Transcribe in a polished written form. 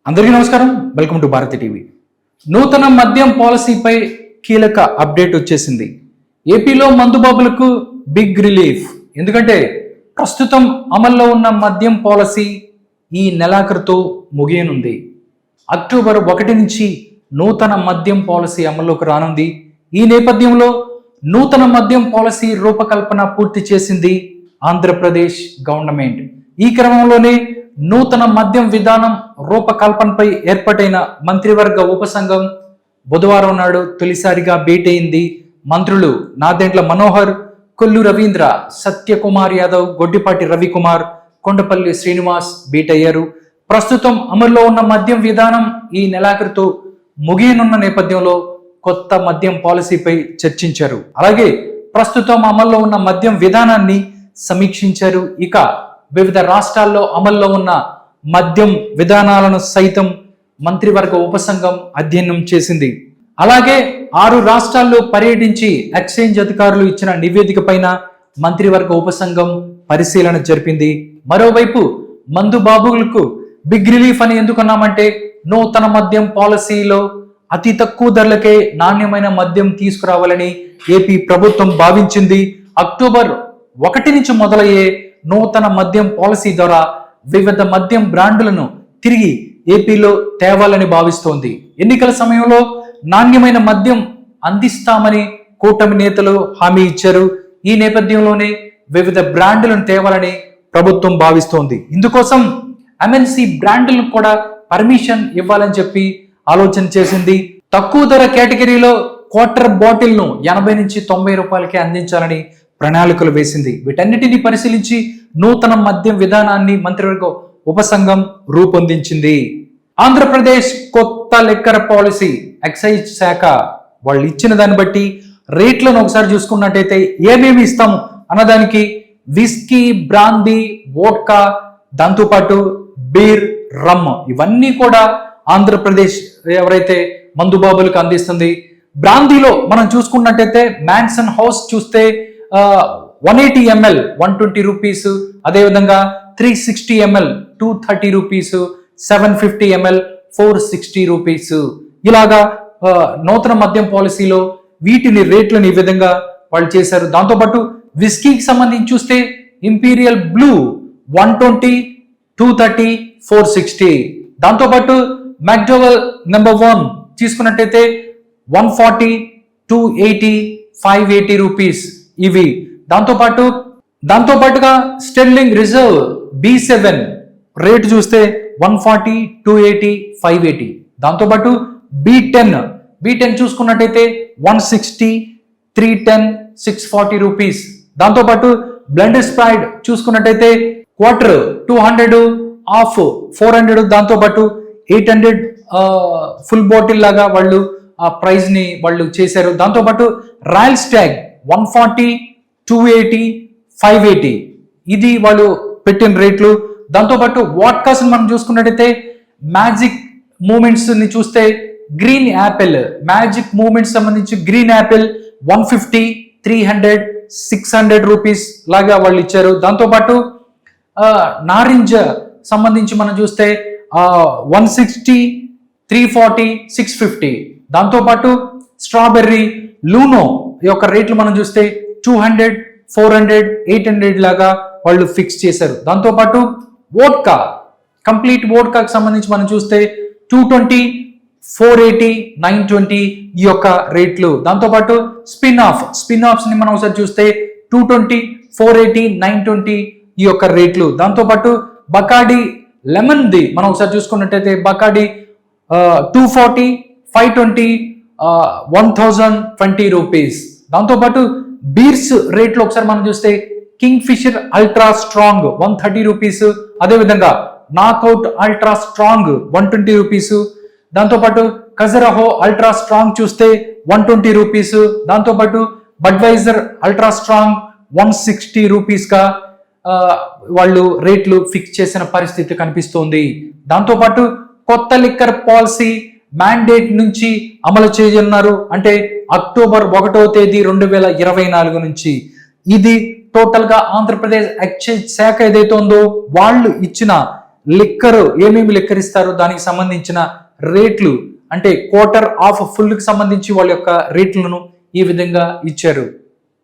అందరికీ నమస్కారం. Welcome to Bharati TV. నూతన మద్యం పాలసీపై కీలక అప్డేట్ వచ్చేసింది. ఏపీలో మందుబాబులకు బిగ్ రిలీఫ్. ఎందుకంటే ప్రస్తుతం అమల్లో ఉన్న మద్యం పాలసీ ఈ నెలాఖరుతో ముగియనుంది. అక్టోబర్ 1 నుంచి నూతన మద్యం పాలసీ అమల్లోకి రానుంది. ఈ నేపథ్యంలో నూతన మద్యం పాలసీ రూపకల్పన పూర్తి చేసింది ఆంధ్రప్రదేశ్ గవర్నమెంట్. ఈ క్రమంలోనే నూతన మద్యం విధానం రూపకల్పనపై ఏర్పాటైన మంత్రివర్గ ఉపసంఘం బుధవారం నాడు తొలిసారిగా భేటైంది. మంత్రులు నాదెండ్ల మనోహర్, కొల్లు రవీంద్ర, సత్యకుమార్ యాదవ్, గొడ్డిపాటి రవికుమార్, కొండపల్లి శ్రీనివాస్ భేటయ్యారు. ప్రస్తుతం అమల్లో ఉన్న మద్యం విధానం ఈ నెలాఖరుతో ముగియనున్న నేపథ్యంలో కొత్త మద్యం పాలసీపై చర్చించారు. అలాగే ప్రస్తుతం అమల్లో ఉన్న మద్యం విధానాన్ని సమీక్షించారు. ఇక వివిధ రాష్ట్రాల్లో అమల్లో ఉన్న మద్యం విధానాలను సైతం మంత్రివర్గ ఉపసంఘం అధ్యయనం చేసింది. అలాగే 6 రాష్ట్రాల్లో పర్యటించి ఎక్సైజ్ అధికారులు ఇచ్చిన నివేదిక పైన మంత్రివర్గ ఉపసంఘం పరిశీలన జరిపింది. మరోవైపు మందు బాబులకు బిగ్ రిలీఫ్ అని ఎందుకన్నామంటే నూతన మద్యం పాలసీలో అతి తక్కువ ధరలకే నాణ్యమైన మద్యం తీసుకురావాలని ఏపీ ప్రభుత్వం భావించింది. అక్టోబర్ 1 నుంచి మొదలయ్యే నూతన మద్యం పాలసీ ద్వారా వివిధ మద్యం బ్రాండ్లను తిరిగి ఏపీలో తేవాలని భావిస్తోంది. ఎన్నికల సమయంలో నాణ్యమైన మద్యం అందిస్తామని కూటమి నేతలు హామీ ఇచ్చారు. ఈ నేపథ్యంలోనే వివిధ బ్రాండ్లను తేవాలని ప్రభుత్వం భావిస్తోంది. ఇందుకోసం ఎంఎన్సి బ్రాండ్లకు కూడా పర్మిషన్ ఇవ్వాలని చెప్పి ఆలోచన చేసింది. తక్కువ ధర కేటగిరీలో క్వార్టర్ బాటిల్ను 80 నుంచి 90 రూపాయలకే అందించాలని ప్రణాళికలు వేసింది. వీటన్నిటిని పరిశీలించి నూతన మద్యం విధానాన్ని మంత్రివర్గ ఉపసంఘం రూపొందించింది. ఆంధ్రప్రదేశ్ కొత్త లిక్కర్ పాలసీ ఎక్సైజ్ శాఖ వాళ్ళు ఇచ్చిన దాన్ని బట్టి రేట్లను ఒకసారి చూసుకున్నట్టయితే ఏమేమి ఇస్తాము అన్నదానికి విస్కీ, బ్రాందీ, వోడ్కా, దాంతోపాటు బీర్, రమ్ ఇవన్నీ కూడా ఆంధ్రప్రదేశ్ ఎవరైతే మందుబాబులకు అందిస్తుంది. బ్రాందీలో మనం చూసుకున్నట్టయితే మ్యాన్సన్ హౌస్ చూస్తే 180 ml 120 రూపీస్, అదేవిధంగా 360 ml 230 రూపీస్, 750 ml 460 రూపీస్. ఇలాగా నూతన మద్యం పాలసీలో వీటిని రేట్లను ఈ విధంగా వాళ్ళు చేశారు. దాంతోపాటు విస్కీకి సంబంధించి చూస్తే ఇంపీరియల్ బ్లూ 120, 230, 460. దాంతోపాటు మ్యాక్డోవెల్ నెంబర్ 1 తీసుకున్నట్టయితే 140, 280, 580 రూపీస్ ఇవి. దాంతోపాటుగా స్టెర్లింగ్ రిజర్వ్ B7 రేట్ చూస్తే 140, 280, 580. దాంతోపాటు B10 చూసుకున్నట్టయితే 160, 310, 640 రూపీస్. దాంతోపాటు బ్లెండెడ్ స్ప్రైట్ చూసుకున్నట్టయితే క్వార్టర్ 200, హాఫ్ 400, దాంతోపాటు 800 ఫుల్ బాటిల్ లాగా వాళ్ళు ఆ ప్రైజ్ ని వాళ్ళు చేశారు. దాంతోపాటు రాయల్ స్టాగ్ 140, 280, 580 ఇది వాళ్ళు పెట్టిన రేట్లు. దాంతోపాటు వాట్కాస్ మనం చూసుకున్నట్టయితే మ్యాజిక్ మూమెంట్స్ ని చూస్తే గ్రీన్ యాపిల్, మ్యాజిక్ మూమెంట్స్ సంబంధించి గ్రీన్ యాపిల్ 150, 300, 600 రూపీస్ లాగా వాళ్ళు ఇచ్చారు. దాంతోపాటు నారింజ సంబంధించి మనం చూస్తే 160, 340, 650. దాంతోపాటు స్ట్రాబెర్రీ, లూనో యొక్క రేట్లు మనం చూస్తే 200, 400, 800 లాగా వాళ్ళు ఫిక్స్ చేశారు. దాంతోపాటు వోడ్కా, కంప్లీట్ వోడ్కాకి సంబంధించి మనం చూస్తే 220, 480, 920 ఈ యొక్క రేట్లు. దాంతోపాటు స్పిన్ ఆఫ్స్ ని మనం ఒకసారి చూస్తే 220, 480, 920 ఈ యొక్క రేట్లు. దాంతోపాటు బకాడి లెమన్ ది మనం ఒకసారి చూసుకున్నట్టయితే బకాడి 240, 520, 1020 రూపీస్. దాంతోపాటు బీర్స్ రేట్లు ఒకసారి మనం చూస్తే Kingfisher ultra strong 130 rupees, అదేవిధంగా నాకౌట్ అల్ట్రా స్ట్రాంగ్ 120 రూపీస్. దాంతోపాటు కజరహో అల్ట్రా స్ట్రాంగ్ చూస్తే 120 రూపీస్. దాంతోపాటు బడ్వైజర్ అల్ట్రా స్ట్రాంగ్ 160 రూపీస్ గా వాళ్ళు రేట్లు ఫిక్స్ చేసిన పరిస్థితి కనిపిస్తోంది. దాంతోపాటు కొత్త లిక్కర్ పాలసీ మ్యాండేట్ నుంచి అమలు చేయనున్నారు. అంటే అక్టోబర్ 1వ తేదీ 2024 నుంచి. ఇది టోటల్ గా ఆంధ్రప్రదేశ్ ఎక్సైజ్ శాఖ ఏదైతే ఉందో వాళ్ళు ఇచ్చిన లిక్కర్ ఏమేమి లిక్కర్ ఇస్తారో దానికి సంబంధించిన రేట్లు, అంటే క్వార్టర్ ఆఫ్ ఫుల్కి సంబంధించి వాళ్ళ యొక్క రేట్లను ఈ విధంగా ఇచ్చారు.